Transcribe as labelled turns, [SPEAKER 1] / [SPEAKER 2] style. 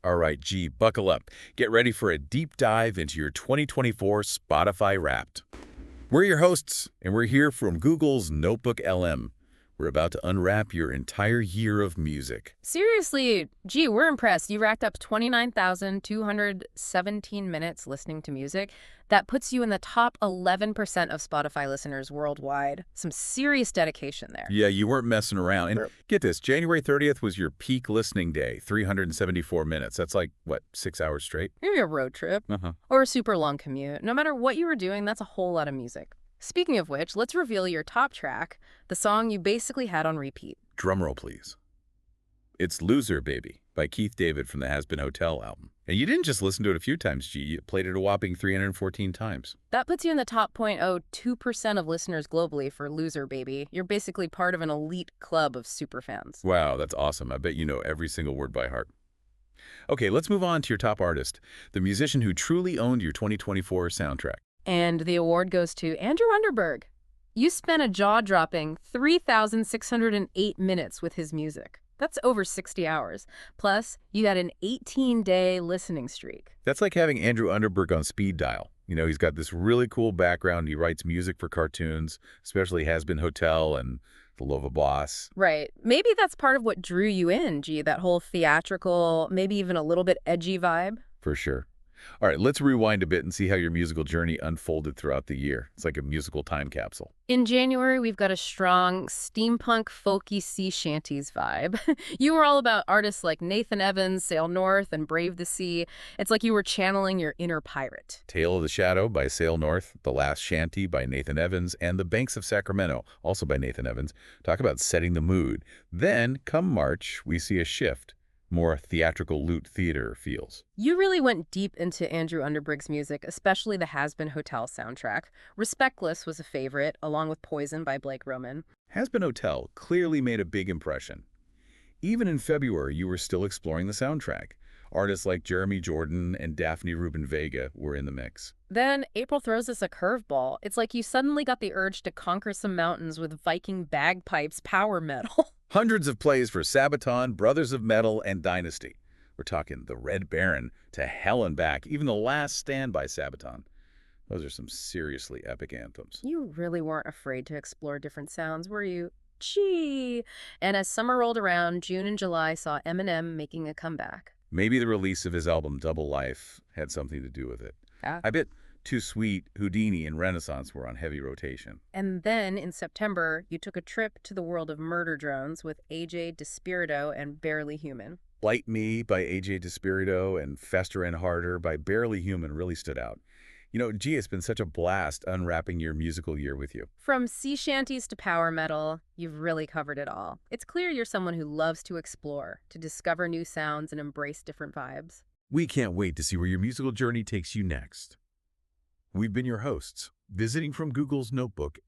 [SPEAKER 1] All right, G, buckle up. Get ready for a deep dive into your 2024 Spotify Wrapped. We're your hosts, and we're here from Google's Notebook LM. We're about to unwrap your entire year of music.
[SPEAKER 2] Seriously, gee, we're impressed. You racked up 29,217 minutes listening to music. That puts you in the top 11% of Spotify listeners worldwide. Some serious dedication there.
[SPEAKER 1] Yeah, you weren't messing around. And
[SPEAKER 2] Sure.
[SPEAKER 1] get this, January 30th was your peak listening day, 374 minutes. That's like, what, 6 hours straight?
[SPEAKER 2] Maybe a road trip
[SPEAKER 1] Uh-huh.
[SPEAKER 2] or a super long commute. No matter what you were doing, that's a whole lot of music. Speaking of which, let's reveal your top track, the song you basically had on repeat.
[SPEAKER 1] Drumroll, please. It's Loser, Baby by Keith David from the Haxbin Hotel album. And you didn't just listen to it a few times, G. You played it a whopping 314 times.
[SPEAKER 2] That puts you in the top 0.02% of listeners globally for Loser Baby. You're basically part of an elite club of superfans.
[SPEAKER 1] Wow, that's awesome. I bet you know every single word by heart. Okay, let's move on to your top artist, the musician who truly owned your 2024 soundtrack.
[SPEAKER 2] And the award goes to Andrew Underberg. You spent a jaw-dropping 3,608 minutes with his music. That's over 60 hours. Plus, you had an 18-day listening streak.
[SPEAKER 1] That's like having Andrew Underberg on speed dial. You know, he's got this really cool background. He writes music for cartoons, especially Haxbin Hotel and The Lova Boss.
[SPEAKER 2] Right. Maybe that's part of what drew you in, G, that whole theatrical, maybe even a little bit edgy vibe.
[SPEAKER 1] For sure. All right, let's rewind a bit and see how your musical journey unfolded throughout the year. It's like a musical time capsule.
[SPEAKER 2] In January, we've got a strong steampunk folky sea shanties vibe. You were all about artists like Nathan Evans, Sail North, and Brave the Sea. It's like you were channeling your inner pirate.
[SPEAKER 1] Tale of the Shadow by Sail North, The Last Shanty by Nathan Evans, and The Banks of Sacramento, also by Nathan Evans. Talk about setting the mood. Then, come March, we see a shift. More theatrical loot theater feels.
[SPEAKER 2] You really went deep into Andrew Underberg's music, especially the Haxbin Hotel soundtrack. Respectless was a favorite, along with Poison by Blake Roman.
[SPEAKER 1] Haxbin Hotel clearly made a big impression. Even in February, you were still exploring the soundtrack. Artists like Jeremy Jordan and Daphne Rubin Vega were in the mix.
[SPEAKER 2] Then April throws us a curveball. It's like you suddenly got the urge to conquer some mountains with Viking bagpipes power metal.
[SPEAKER 1] Hundreds of plays for Sabaton, Brothers of Metal, and Dynasty. We're talking The Red Baron to Hell and Back, even The Last Stand by Sabaton. Those are some seriously epic anthems.
[SPEAKER 2] You really weren't afraid to explore different sounds, were you? Gee. And as summer rolled around, June and July saw Eminem making a comeback.
[SPEAKER 1] Maybe the release of his album Double Life had something to do with it.
[SPEAKER 2] Yeah.
[SPEAKER 1] I bet Too Sweet, Houdini, and Renaissance were on heavy rotation.
[SPEAKER 2] And then in September, you took a trip to the world of murder drones with AJ Despirito and Barely Human.
[SPEAKER 1] Light Me by AJ Despirito and Fester and Harder by Barely Human really stood out. You know, gee, it's been such a blast unwrapping your musical year with you.
[SPEAKER 2] From sea shanties to power metal, you've really covered it all. It's clear you're someone who loves to explore, to discover new sounds and embrace different vibes.
[SPEAKER 1] We can't wait to see where your musical journey takes you next. We've been your hosts, visiting from Google's Notebook